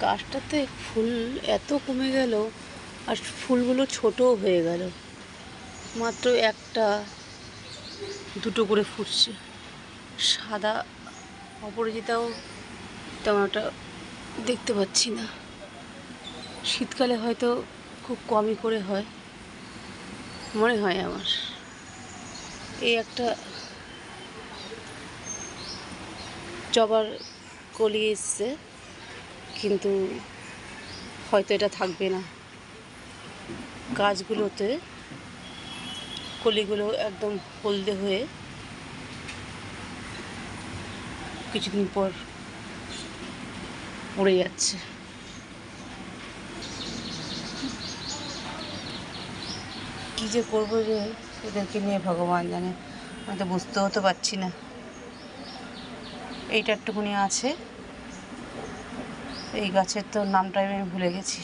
গাছটাতে ফুল এত কমে গেল, আর ফুলগুলো ছোটও হয়ে গেল। মাত্র একটা দুটো করে ফুটছে। সাদা অপরাজিতাও তেমন একটা দেখতে পাচ্ছি না। শীতকালে হয়তো খুব কমই করে হয় মনে হয় আমার। এই একটা জবার কলি এসছে, কিন্তু হয়তো এটা থাকবে না। গাছগুলোতে কলিগুলো একদম হলদে হয়ে কিছুদিন পর পড়ে যাচ্ছে। কী যে করবো যে এদেরকে নিয়ে ভগবান জানে, আমি তো বুঝতেও তো পারছি না। এইটা একটুকুনি আছে, এই গাছের তো নামটাই আমি ভুলে গেছি।